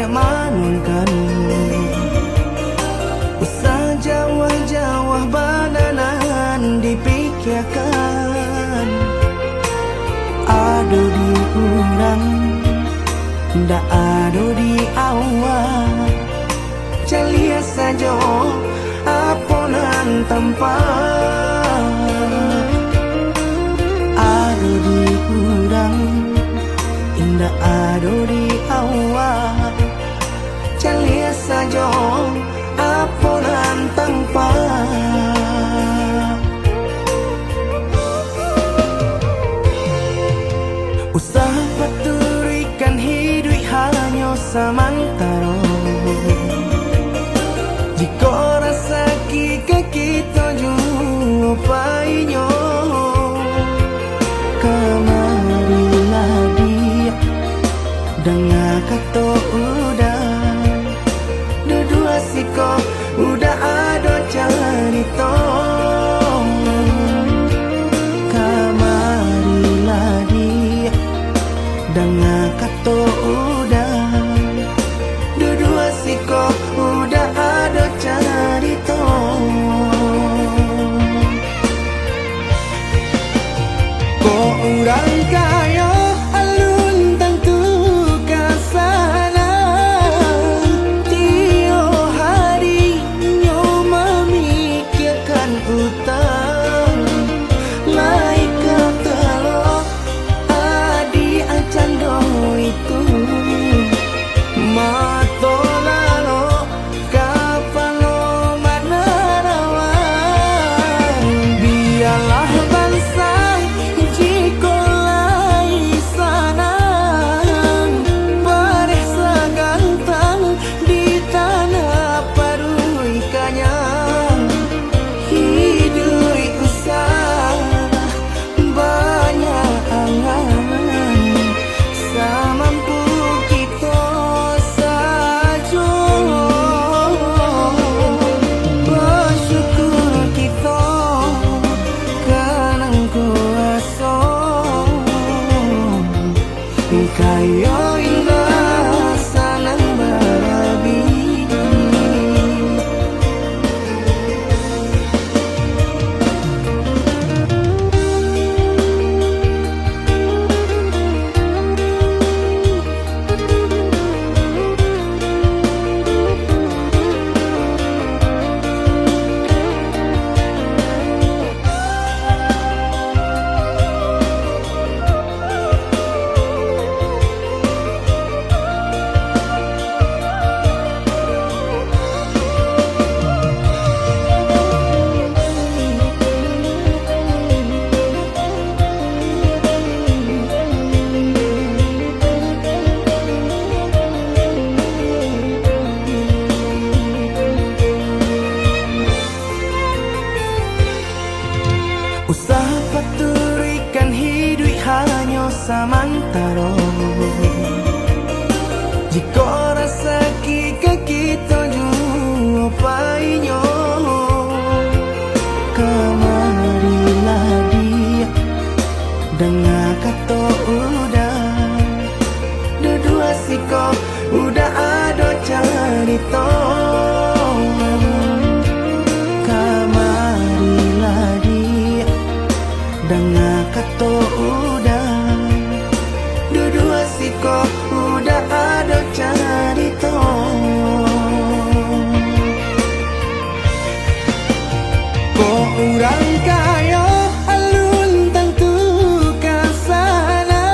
manunkan usah jawah-jawah bananan dipikirkan ado di urang ndak ado di awal calia saja aponan tempat ado di urang indah ado di awal calia saja aponan tempat usaha paturikan hidup hanya samantara jika rasa kita jumpai-nya kamarilah dia dengar kata udah dua siko udah ada cerita kamarilah dia dengar kata udah dua siko udah ada cerita kok orang kaya alun tentu kasana tiap hari nyo memikirkan utang laik kalau adi acan do itu mato lalo kapalo manarawan biarlah bangsa jika lai sanang paresa gantang di tanah parui kanyang hidup usah banyak angan samampu kita saja bersyukur kita kanang kuasa kaya indah sanang barabi usaha paturikan hidup hanya samantara jika rasa kita jumpai-nya kamarilah dia dengar kata udah dua siko udah ada cerita kamarilah dia dengar kata udah dua siko udah ada cerita kok orang kaya alun tentu kasana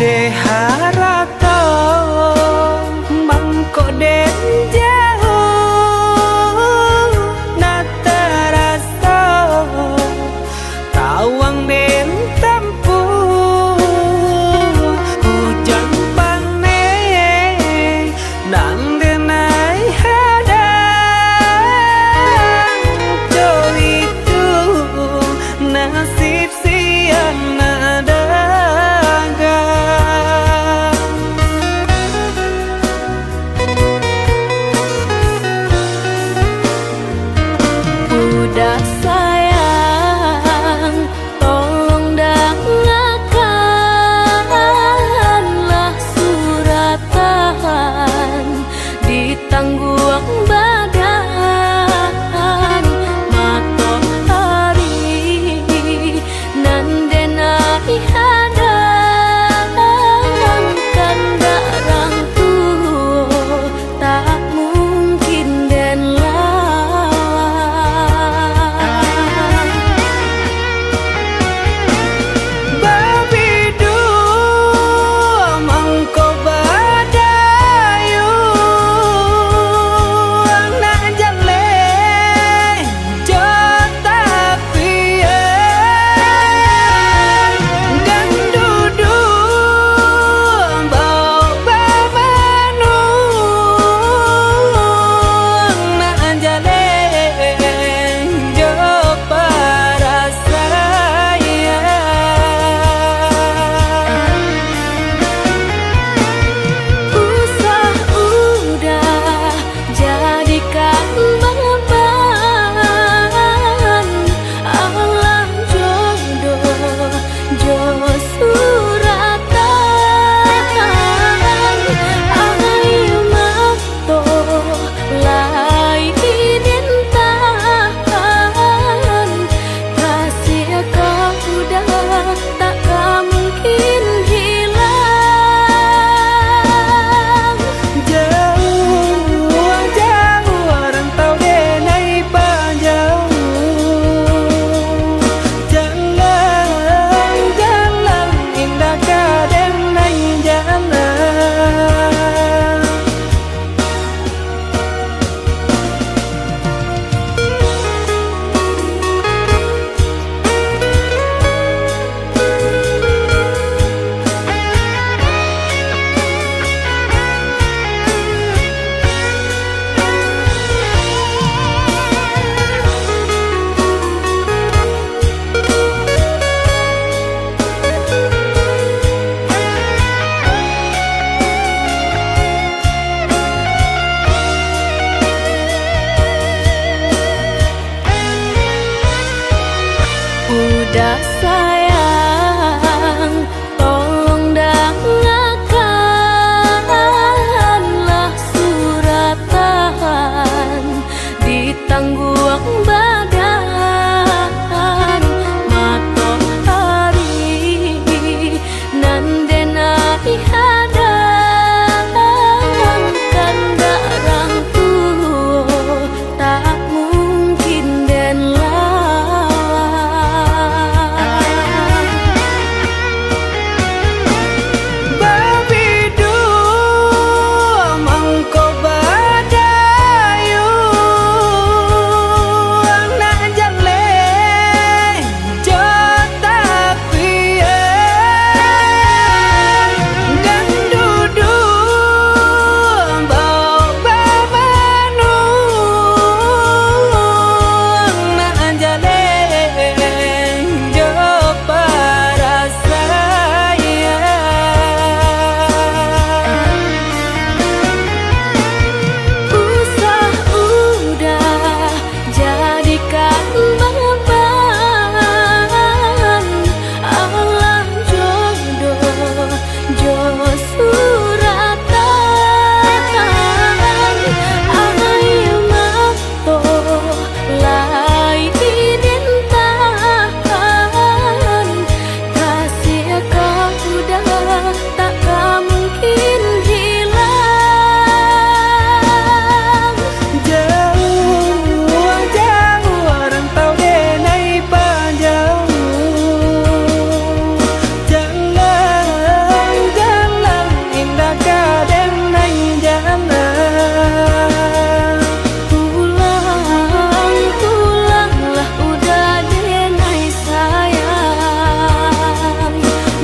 de harato mangko den jauh na terasa tawang den tempuh hujan pane nang denai hadang jo itu nasib siang nadaga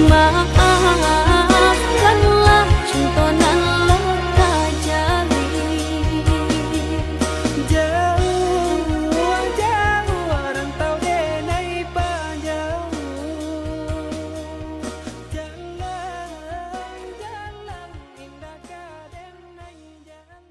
Maafkanlah contonan leka jali. Jauh, jauh rantau denai panjauh. Jalan, jalan indah ka denai jalan.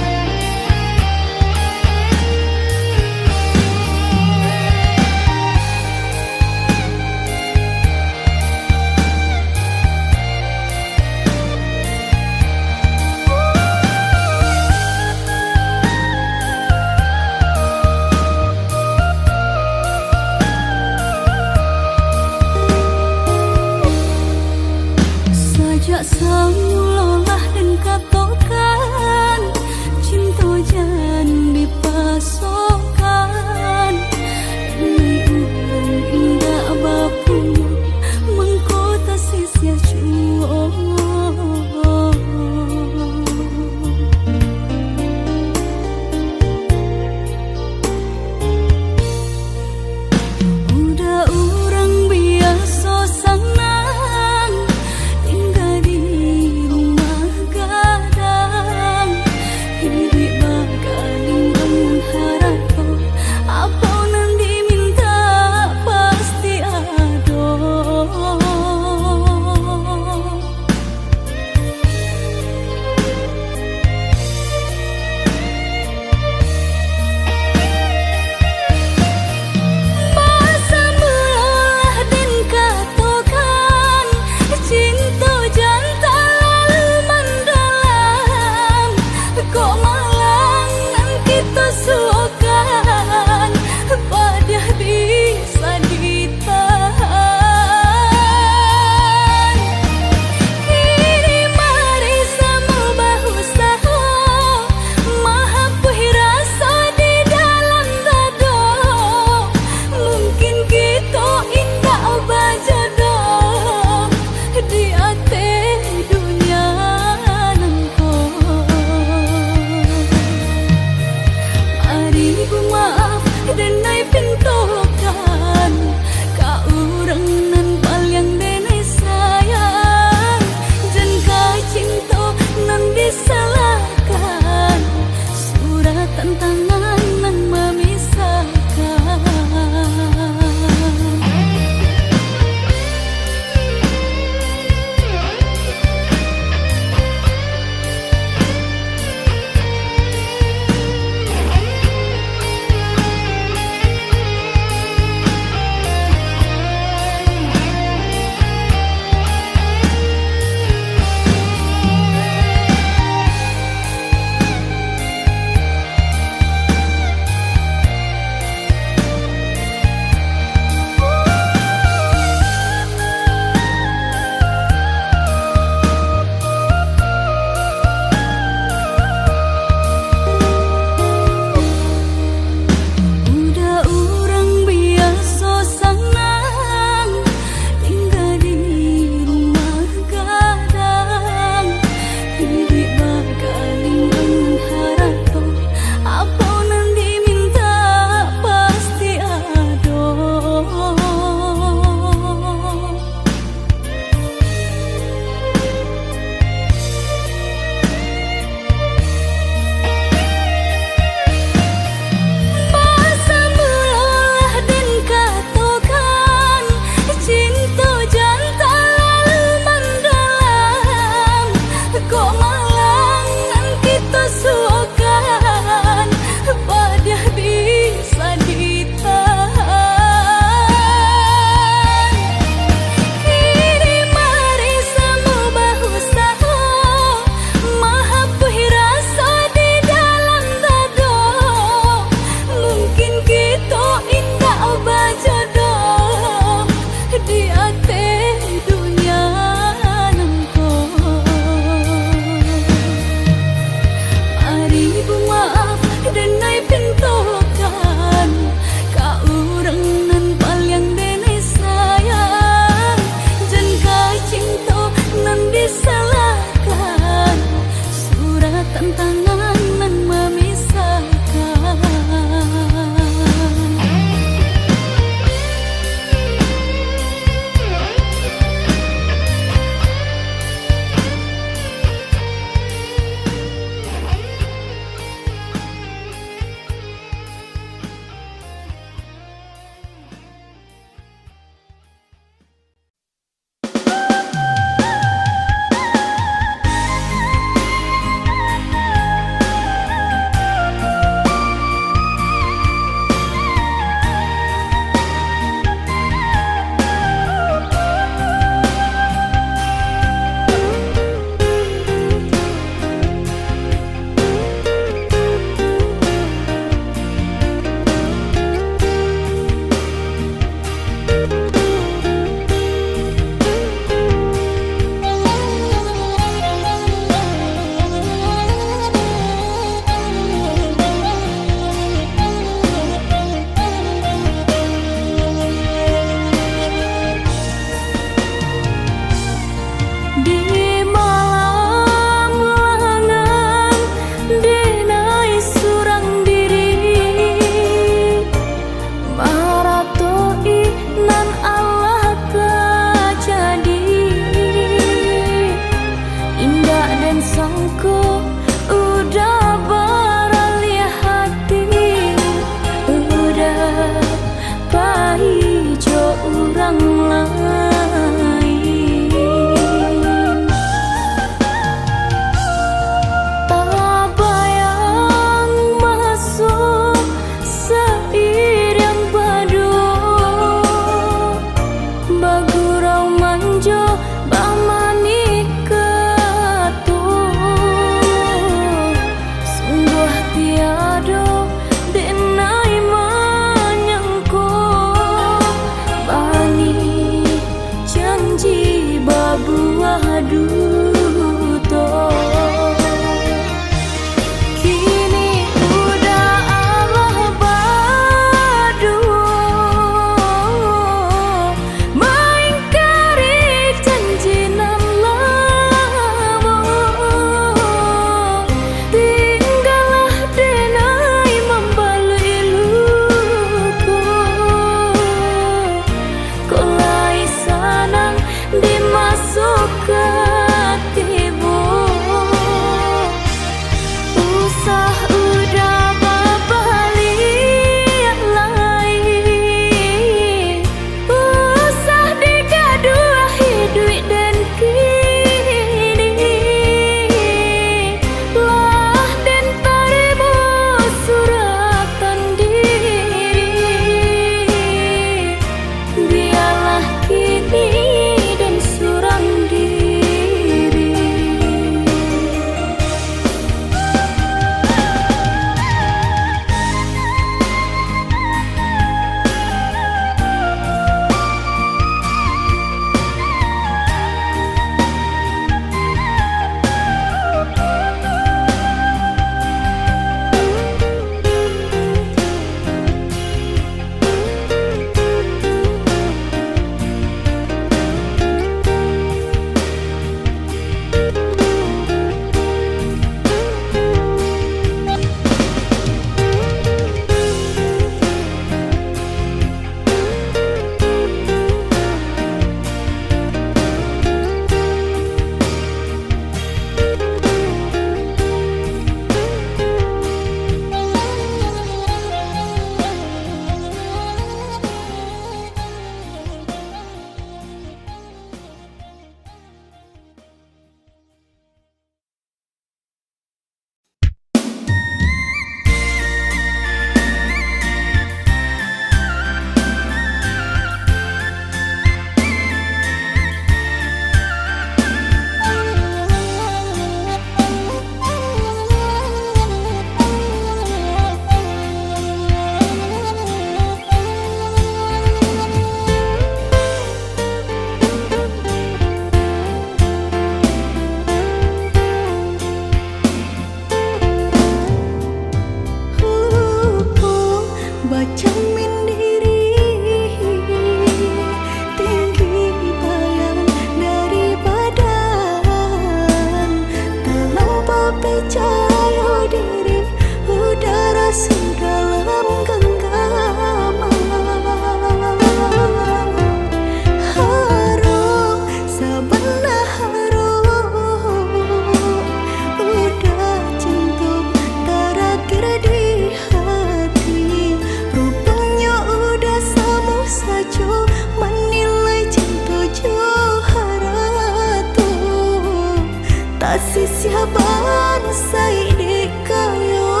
tak sisiaban sai di kayo.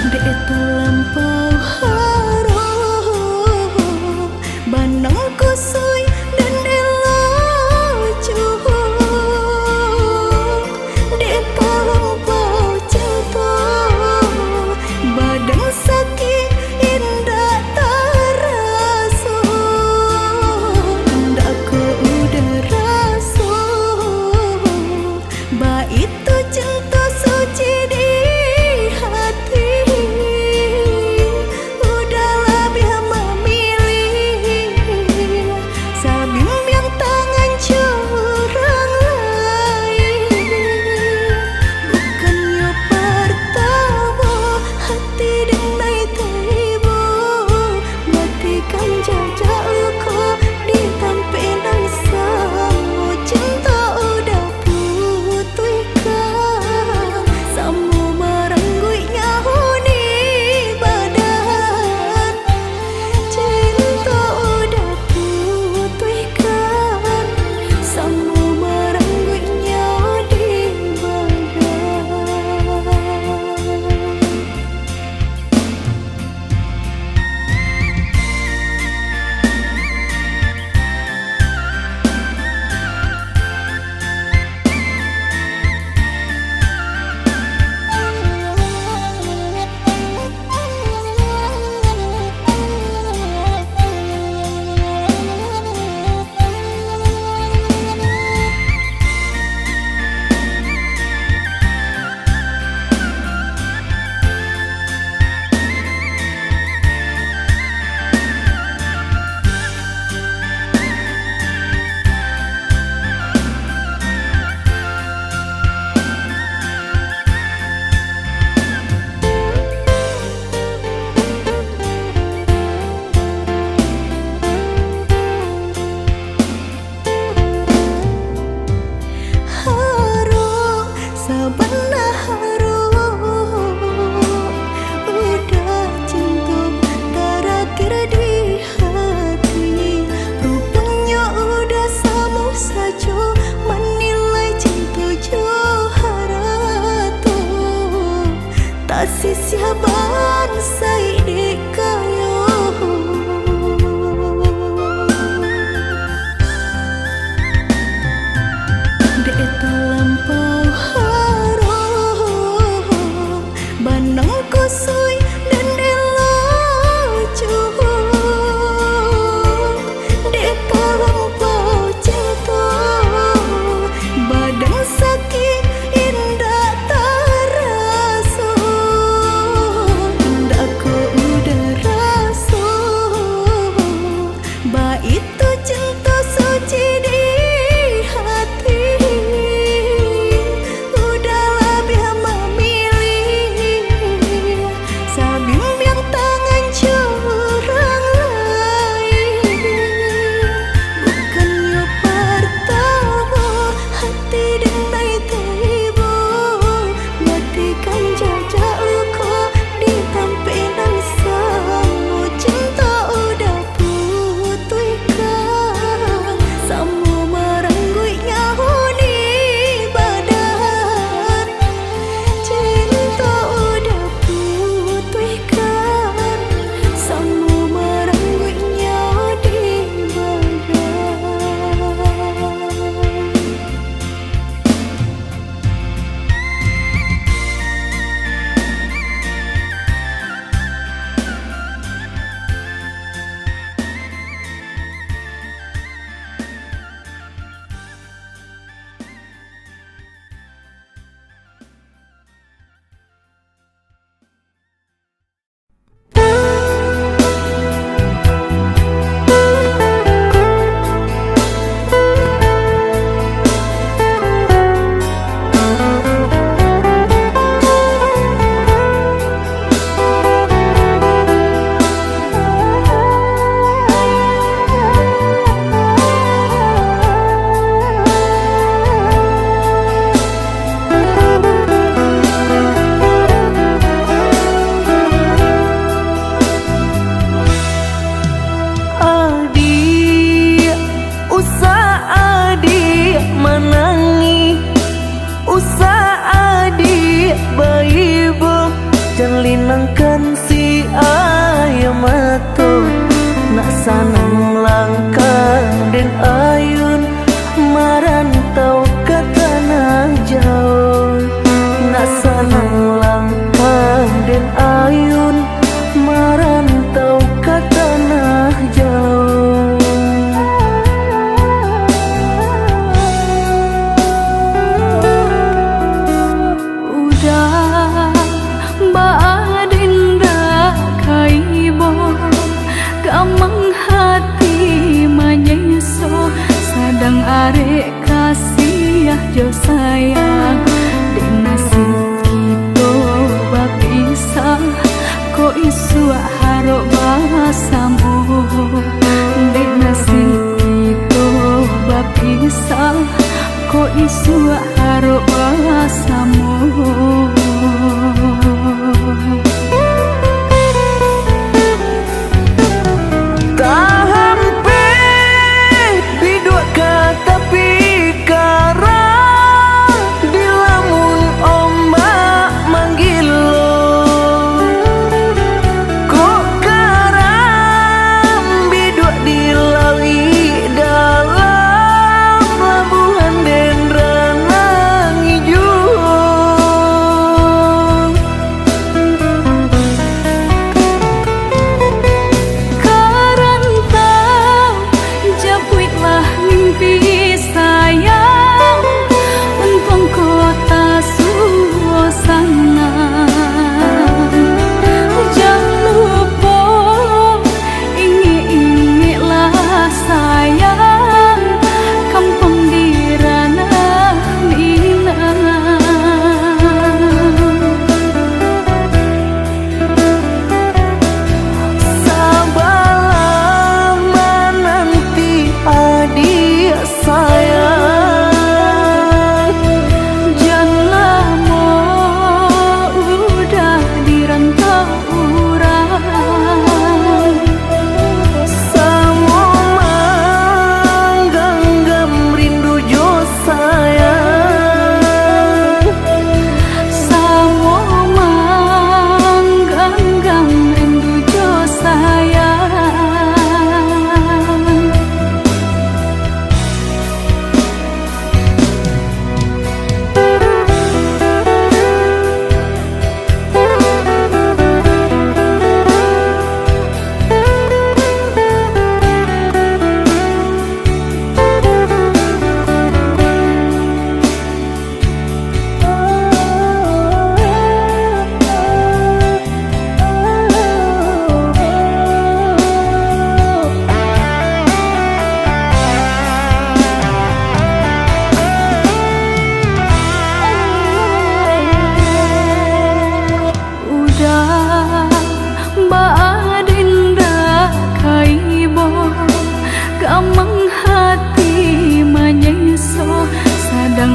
Dek itu lampau harum banang kusui dan elacu. Dek lampau cinta badan sakit indah terasa. Ndak ku udah rasa ba itu cinta suci di hati. Udah lebih memilih sabim yang tangan curang lain. Bukannya pertama hati denai tiba matikan jajak luka di tampilan sama. Cinta udah putihkan sama merengguinya huni badan. Cinta udah putihkan sama merengguinya di badan. Harum sebenarnya harum udah cinta terakhir di hati. Rupanya udah sama saja menilai cinta Johara tuh tak sisiaban sai di kayo. Dek itu lampau harum banang kusui dan elacu. Dek lampau cinta badan sakit indah terasa. Ndak ku udah rasa ba itu cinta suci di hati. Udah lebih memilih linangkan si ayam mato nak sanang langkah den ayun marantau ke tanah jauh nak sanang langkah den ayun marantau ke tanah jauh. Udah Adinda kaibo gamang hati manyeso sadang arek kasih jo sayang di nasib kita bapisah ko isu haro basamu di nasib kita bapisah ko isu haro basamu.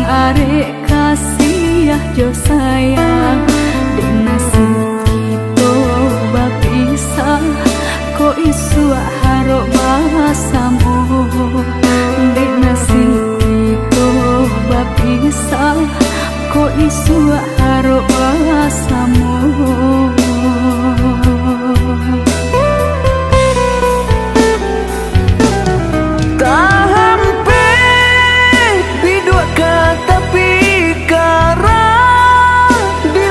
Arek kasih jo sayang di nasib kita bapisah ko isu haro basamu di nasib kita bapisah ko isu haro basamu. Tapi karang di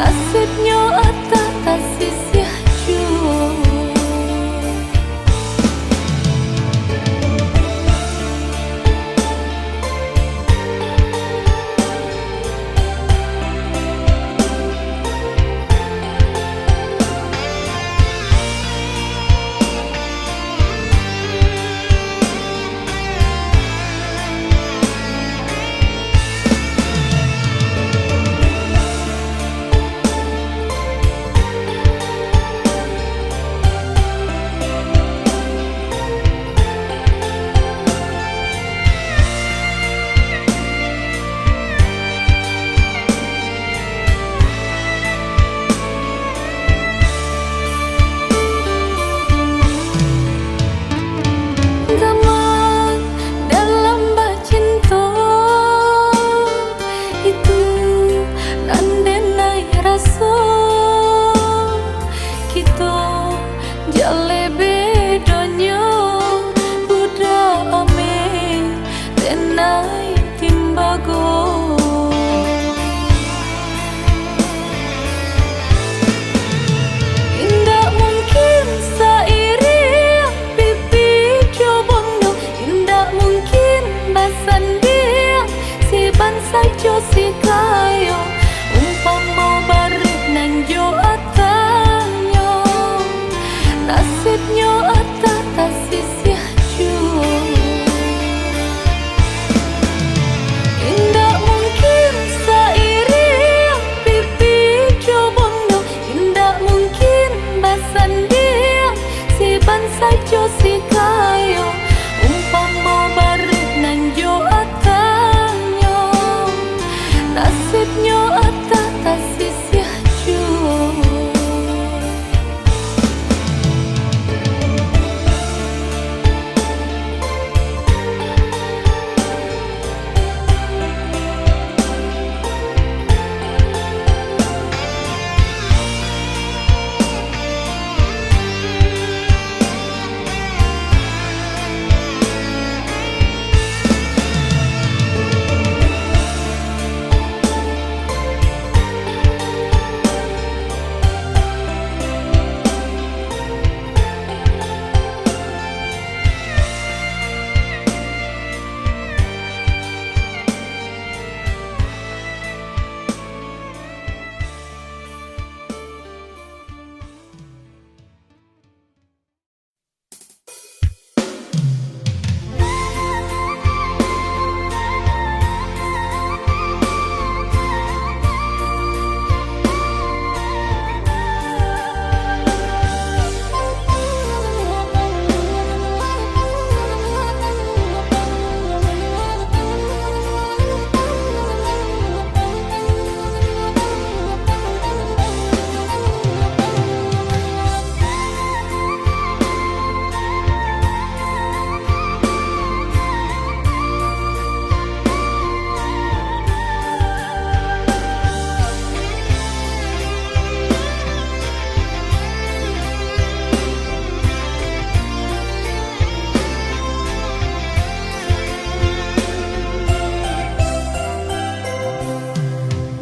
nasibnya atata sisih jua. Zaman dalam bacinta itu nandenai rasa kita jale bedanya budak ame tenai timbago. Indah mungkin sairi pipi jobondo, indah mungkin basan dia si bansa jo si kayo umpama barik nang jo atanyo nasibnya atata sisih jua. Indah mungkin sairi pipi jobondo, indah mungkin basan dia si bansa jo si kayo umpama barik nang jo atanyo nasibnya atata sisih jua.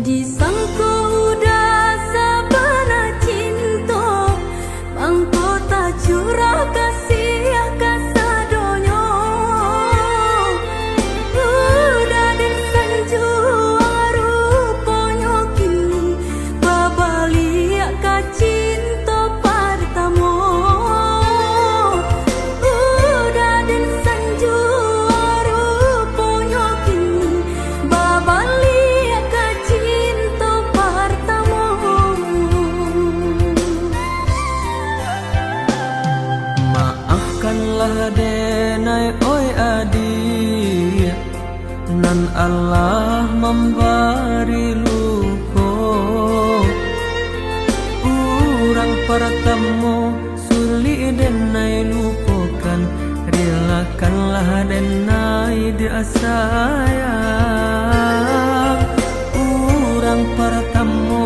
Disangko udah sabana cinta mangkota curah kasih kasadonyo udah den sanju ruponyo kini babali ka cinta pertamo udah den sanju ruponyo kini babali ka cinta pertamo. Maafkanlah denai oi adik, nan Allah memberi luko. Urang pertemu suli denai lupakan, relakanlah denai dia sayang. Urang pertemu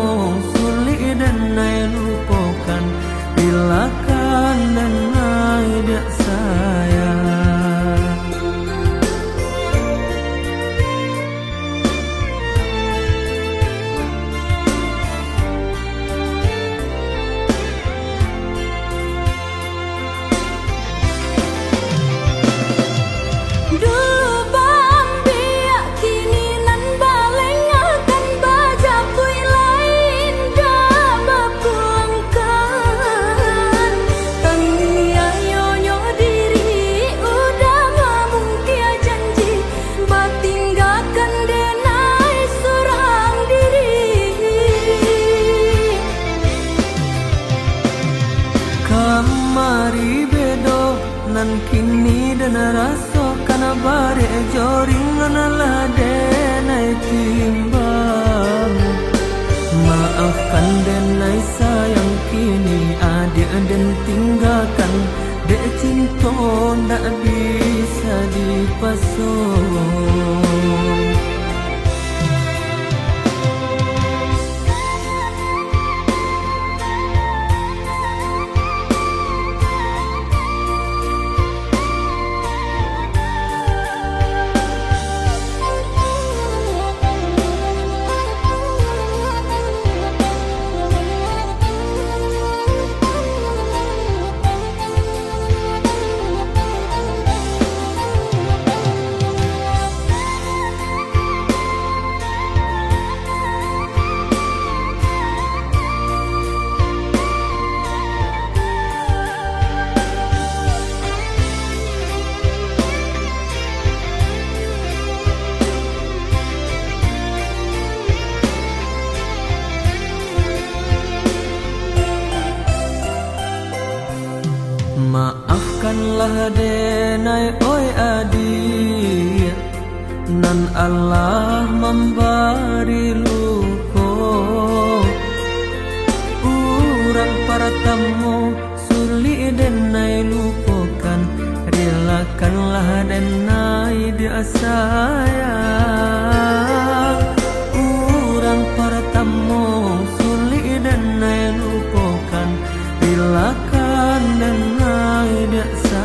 suli denai lupakan, relakan denai dia sayang. kini dan rasa kana bare joringan ladenai timbang. Maafkan denai sayang kini adik dan tinggalkan. Dek cinta ndak bisa dipasung. Maafkanlah denai oi adik, nan Allah memberi luko. Urang para tamu suli denai lupakan, relakanlah denai dia sayang. Urang para tamu suli denai lupakan, relakan denai dia sayang.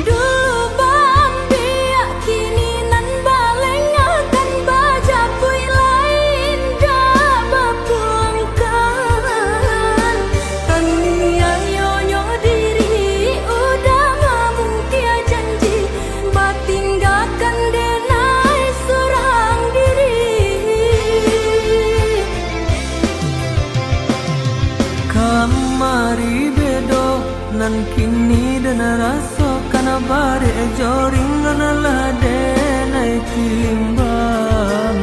Dulu bambiak kini nan baleng akan baja pui lain dah berpulangkan. Tania nyonyo diri udah memungkia janji batinggalkan denai seorang diri. Kamari bedo nan kini dan rasa kana bare joringan ladenai timbang.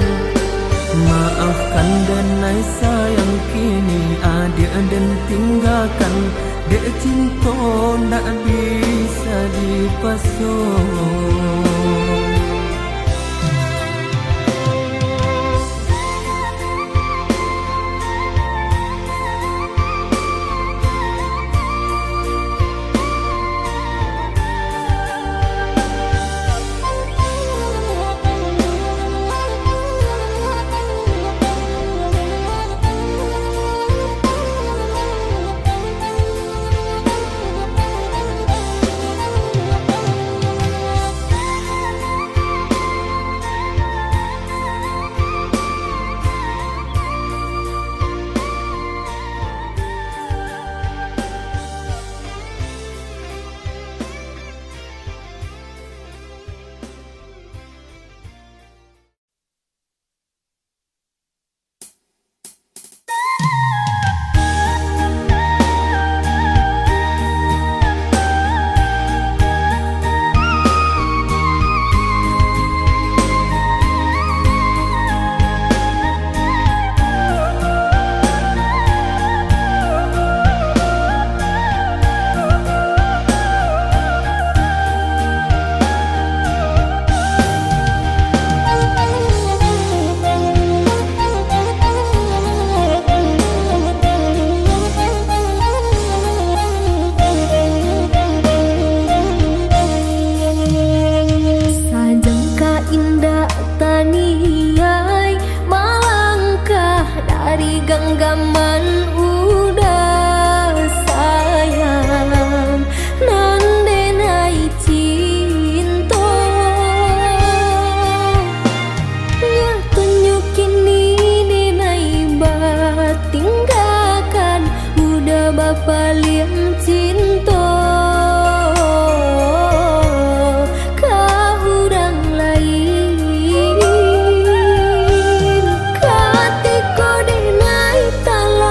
Maafkan denai sayang kini adik dan tinggalkan. Dek cinta ndak bisa dipasung. genggaman udah sayang nan denai cinta nya tunjukin ni denai batinggalkan udah bapa liang cinta Tala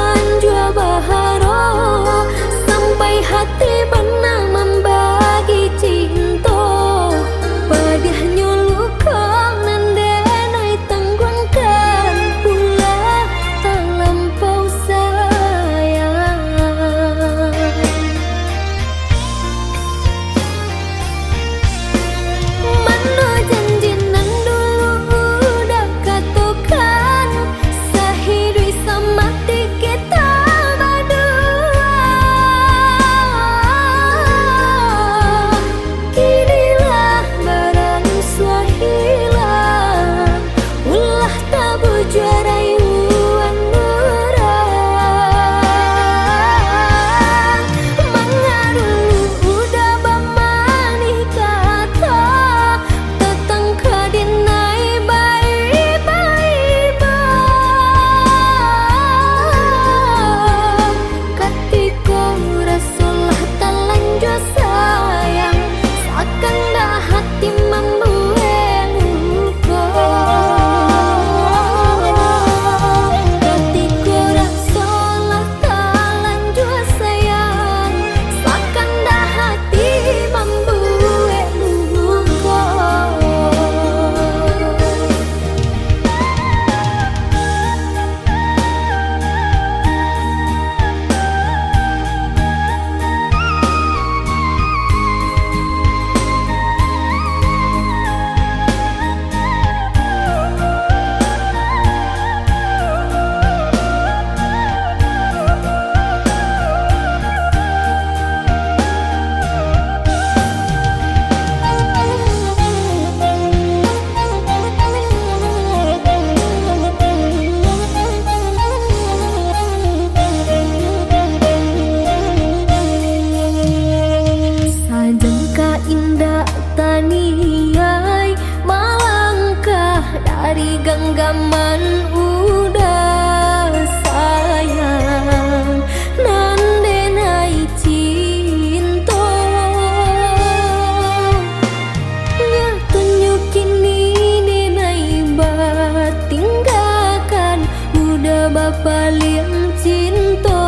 bapa liang cinta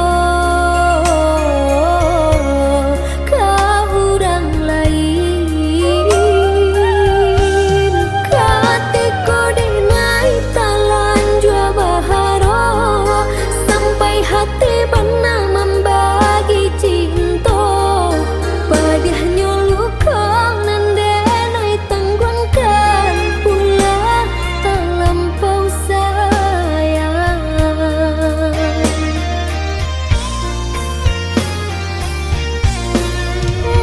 ka urang lain katiko denai talan jua baharo sampai hati bana membagi cinta padahnya lukang nandenai tanggungan pula terlampau sayang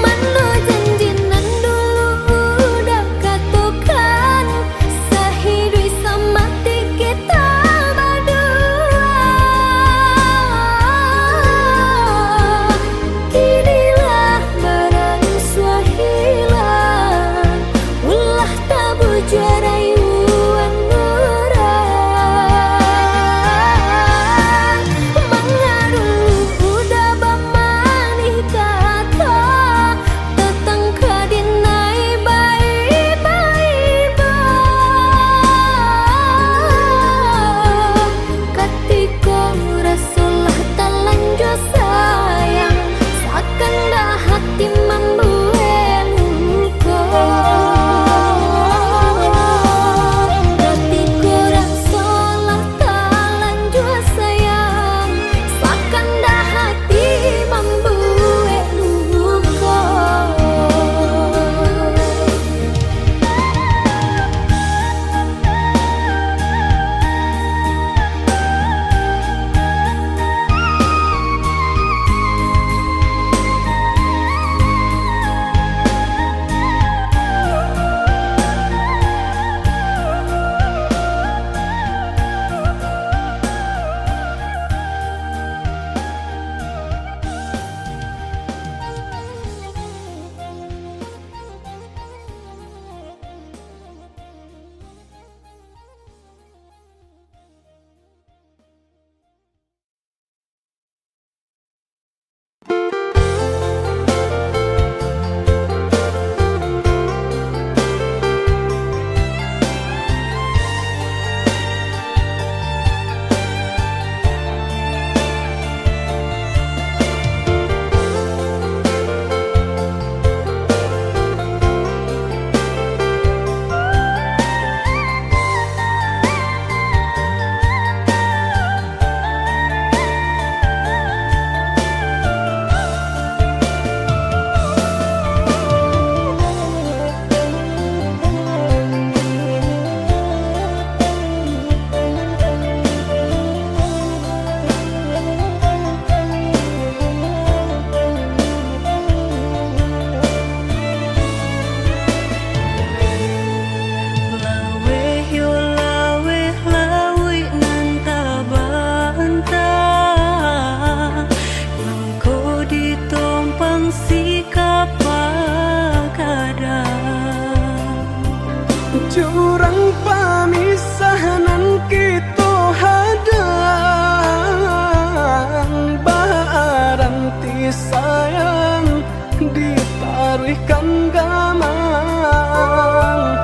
mana janji nan dulu udah katakan sehidui semati kita berdua inilah barang swahilan ulah tabu juarai mengadu udah bamanih kata tetang kadinai baik-baik katiko rasulah talanjua sayang seakan dah hati membuat luka katiko rasulah talanjua sayang seakan dah hati membuat luka Jurang pamisahan kita hadang baranti sayang ditaruhkan gamang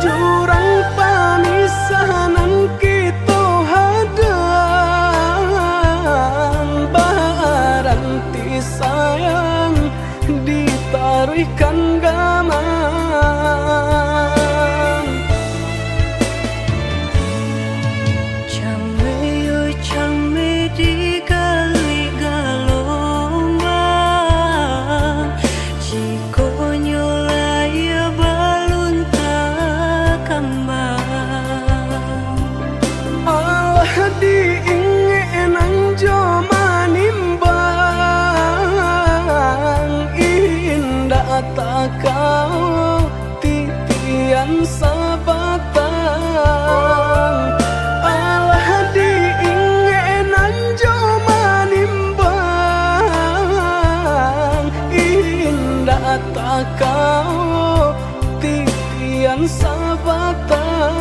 jurang pamisahan kita hadang baranti sayang ditaruhkan gamang kau titian sabatang Allah diingenan joma nimbang indah tak kau titian sabatang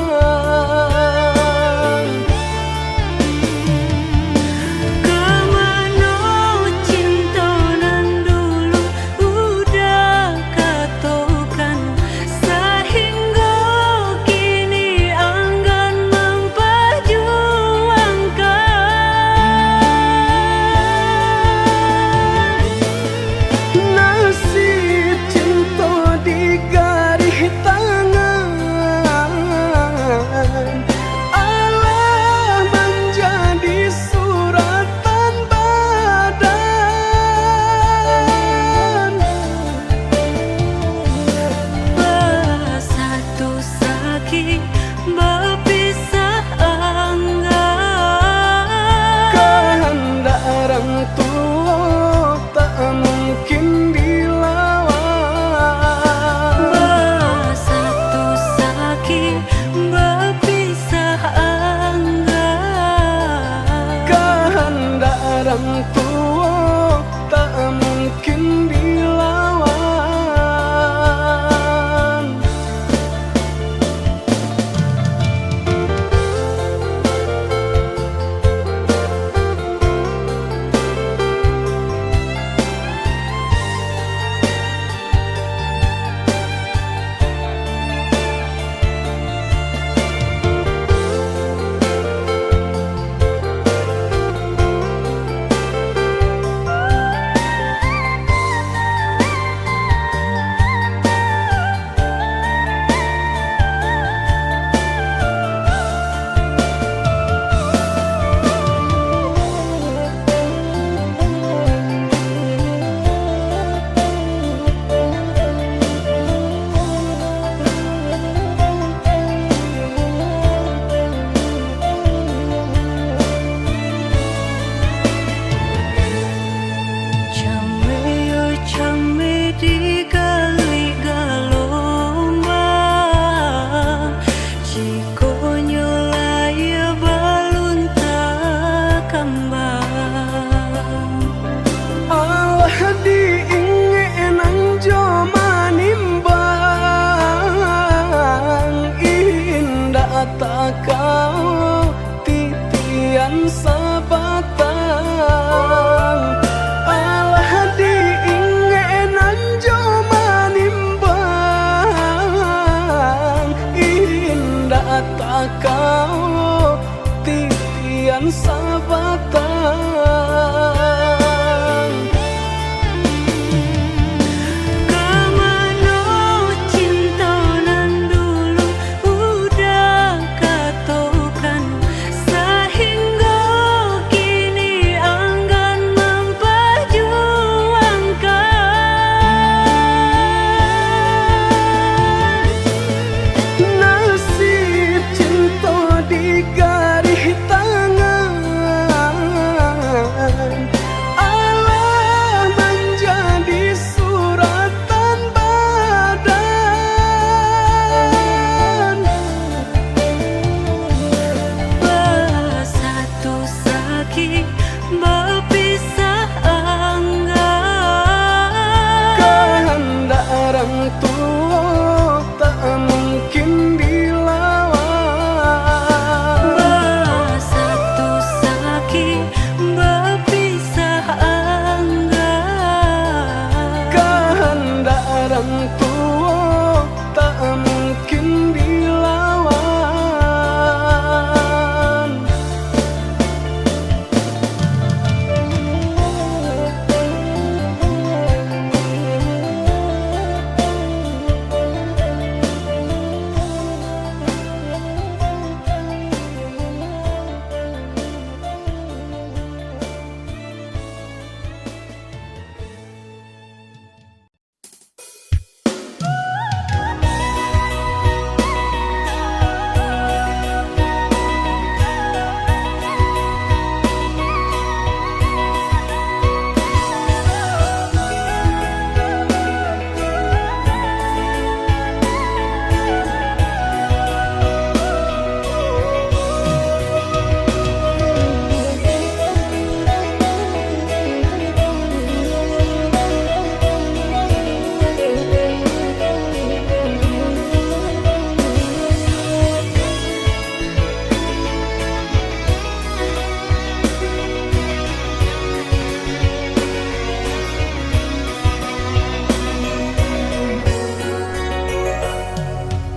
tian sabatan. Kemana cinta nan dulu udah katokan, sehingga kini enggan memperjuangkan. Nasib cinta di garis tangan, Allah menjadi suratan badan. Bersatu sakit berpisah enggan. Kehendak orang tua tak mungkin dilawan. Bersatu sakit berpisah enggan. Kehendak orang tua tak mungkin dilawan.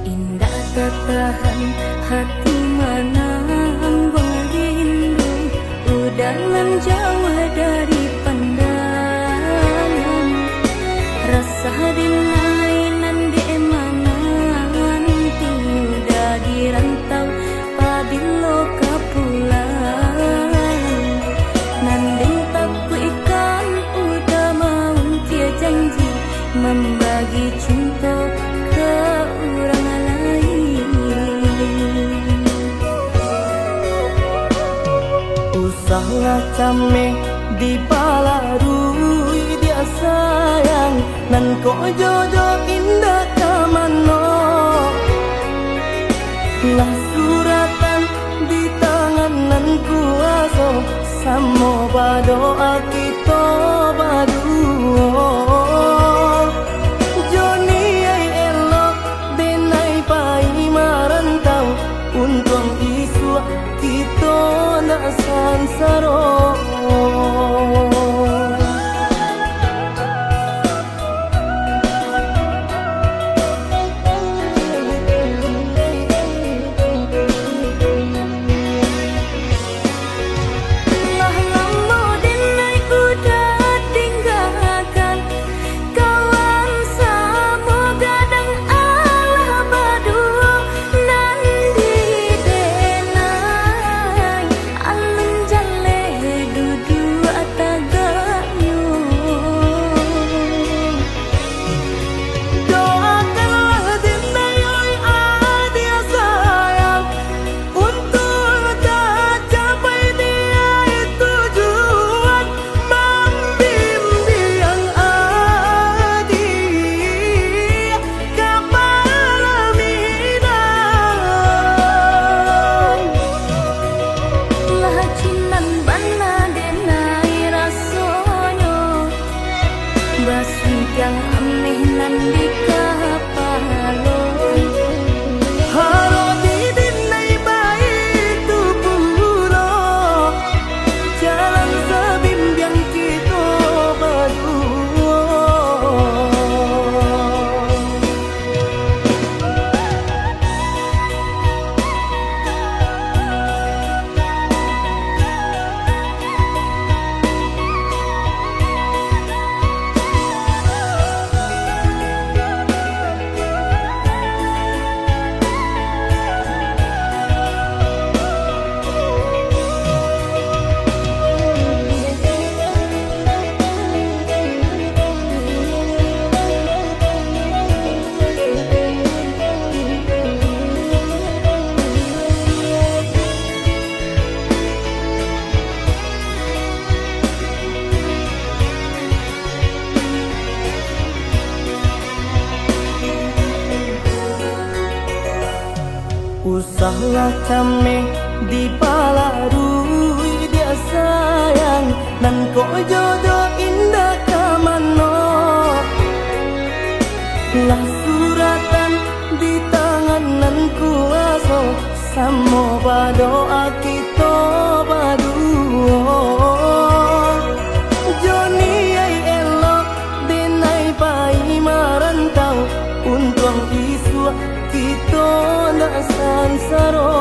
Indah tertahan hati menang berindu, udah jauh dari pandangan. Rasa dinainan di emanan, udah dirantau pabilo kapulang. Nanding tapu ikan udah mau dia janji membagi cinta ke orang lain. Usahlah cameh di balarui dia sayang, nan ko jojo indah kamano. Lah suratan di tangan nan kuaso, samo badoa kita baduo. Joni ay elok denai pai marantau, untung isu kita nak sansaro. Lah lama denai udah tinggalkan, kawan samo gadang Allah berdua. Nanti denai alun jale duduk atagayu. Doakanlah denai oi adia sayang, untuk tak capai dia tujuan, membimbing adi kapal minang. Lah cinan bana denai rasonyo, basugang ameh nan di kapalon. Halo di denai baik tu pulo, jalan sebimbiang kita berdua. lah came di palarui dia sayang nan ko jodoh indah kamano lah suratan di tanganan kuaso samo badoa kita baduo Joni ay elok denay pai marantau untuang iswa kita ndak sansaro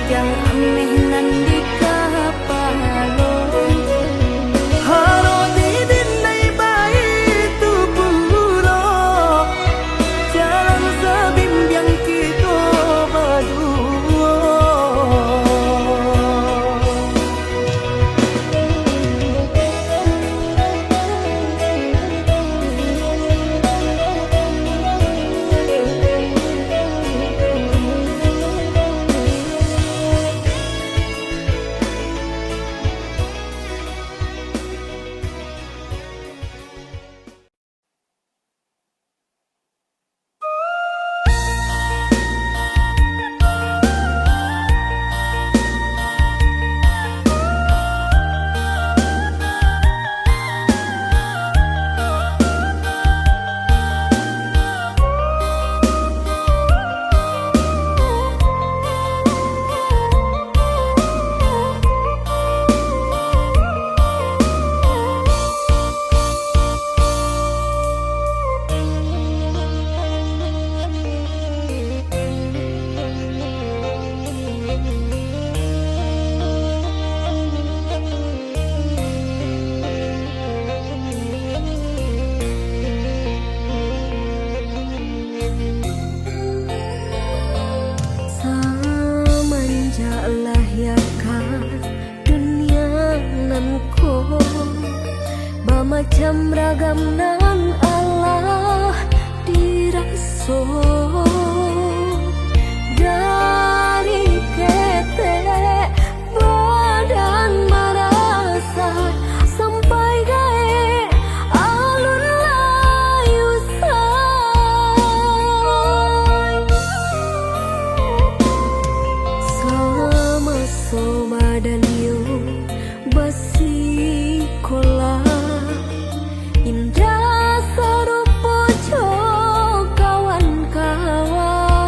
yang aneh nan di kapalo haro di dinay bayi tu puro jalan sebimbiang kita berdua macam ragam nan Allah diraso dari ketek badan merasa sampai gae alun layu say sama-sama dan yo basi kola indah serupa kawan-kawan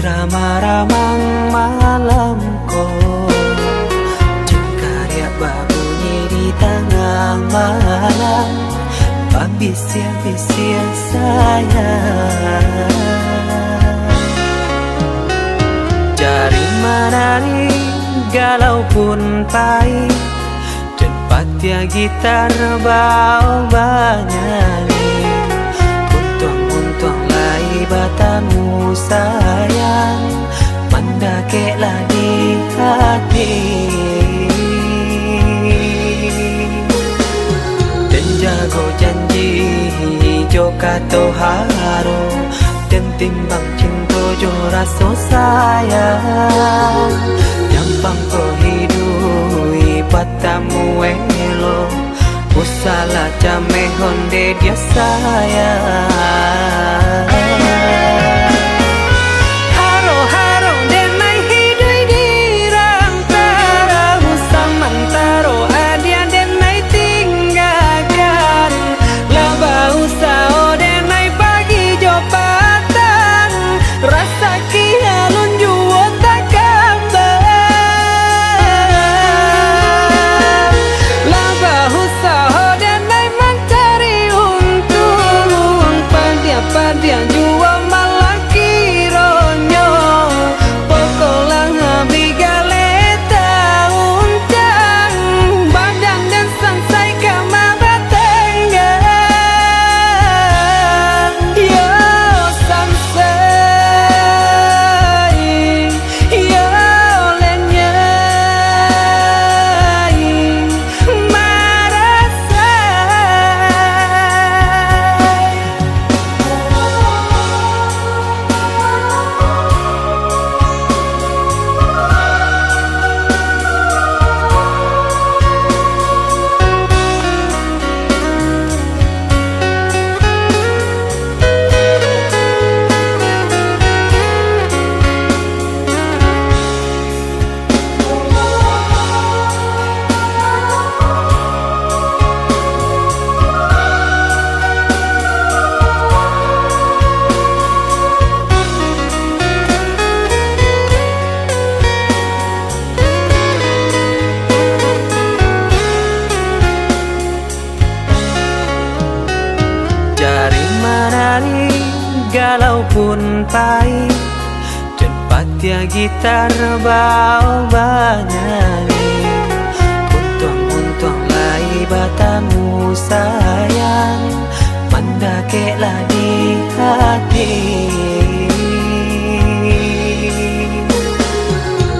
ramang malamku, cengkarya berbunyi di tengah malam, bisir-bisir sayang. Jari menari galau pun pahit, tempat dia gitar bau banyali. Untung lai batamu sayang, mendakeklah di hati. Dan jago janji joka to haro, dan timbang cinta jo rasa sayang. Nyampang ko hidui patamu elo, usala jame honde dia sayang. Haro haro denai hidui dirang tarahu samantaro adia denai tinggalkan. Laba usao denai pagi jopatan, rasa kialun juo tak kabar. Laba usao denai mencari untung, padia juo malah kironyo. Pokolang bigale taunjang, badan dan sansai kamara tenggang. Yo sansai, yo lenyai, marasai. Jari menari galau pun pahit, tempat dia gitar bau banyali. Untung lai batamu sayang, mendakeklah di hati.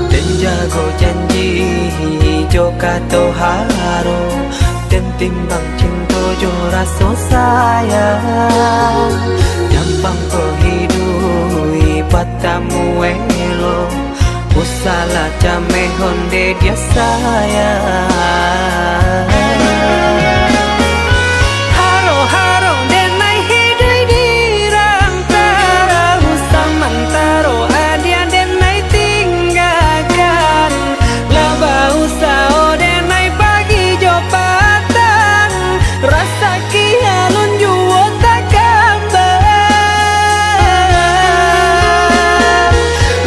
Dan jago janji joka to haro, dan timbang cinta jo rasa sayang. Nyampang ko hidui patamu elo, usala jame honde dia sayang. Haro haro denai hidui dirang tarahu samantaro adia denai tinggalkan. Laba usao denai pagi jopatan, rasa kialun juo tak kabar.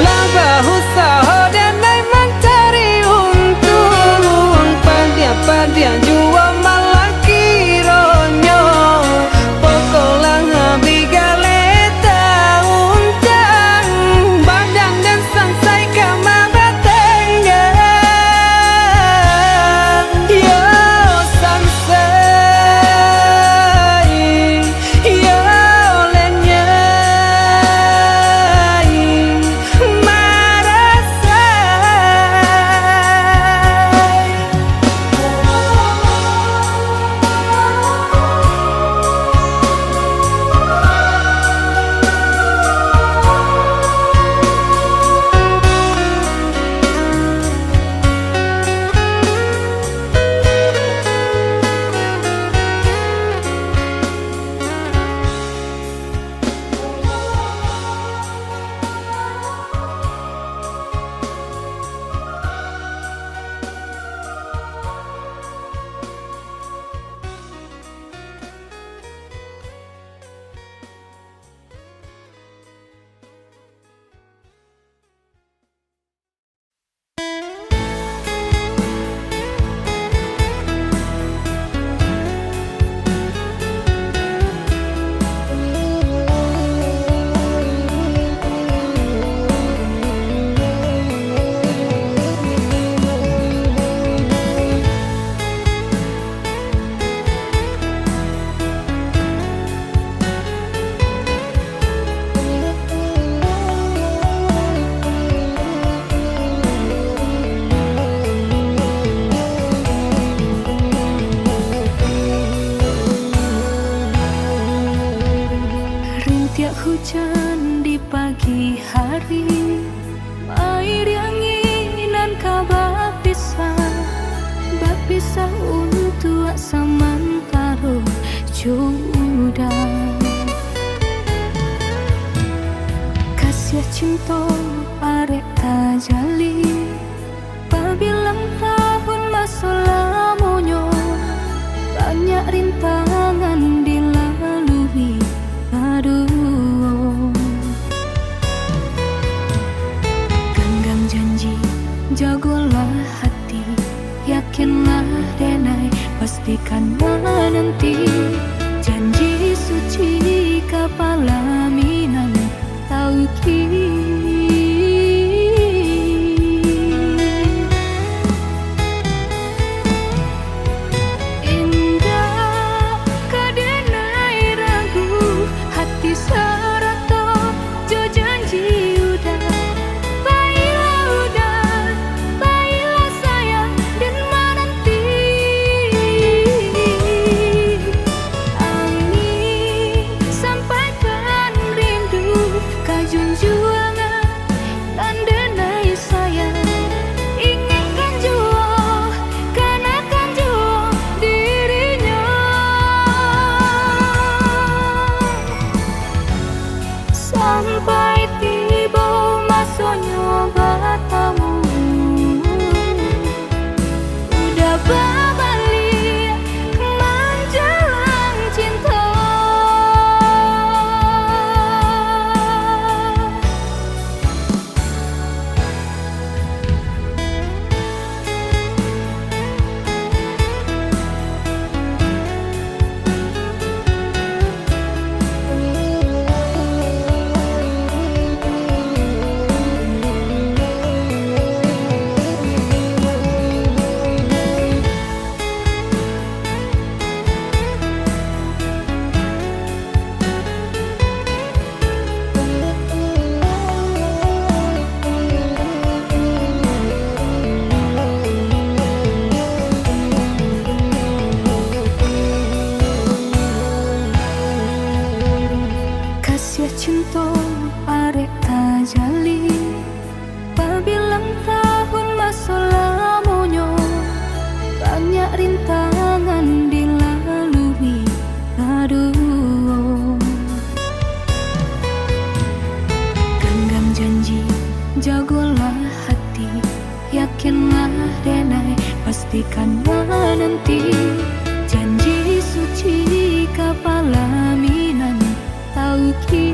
Laba usao denai mencari untung, hujan di pagi hari, mai dianginan kabar bapisah untuk samantara jodoh. Kasih cinta arek tajali, pabilang tahun masa lamonyo, banyak rintangan dilalui. Aduh, genggam janji, jagolah hati, yakinlah denai, pastikan menanti. Janji suci kapalaminan tauki. Indah kadenai ragu, hati serata jo janji udah. Baiklah sayang dan menanti. Angin sampaikan rindu, kajunjuangan dan denai sayang. Inginkan jua, kanakan jua dirinya. Sampai tiba masanya bertemu, udah berbalik menjelang cinta. Kasih cinta arek tajali, pabilang tahun masa lamonyo, banyak rintangan dilalui. Aduh, genggam janji, jagolah hati, yakinlah denai, pastikan menanti. Janji suci kapalaminan tauki.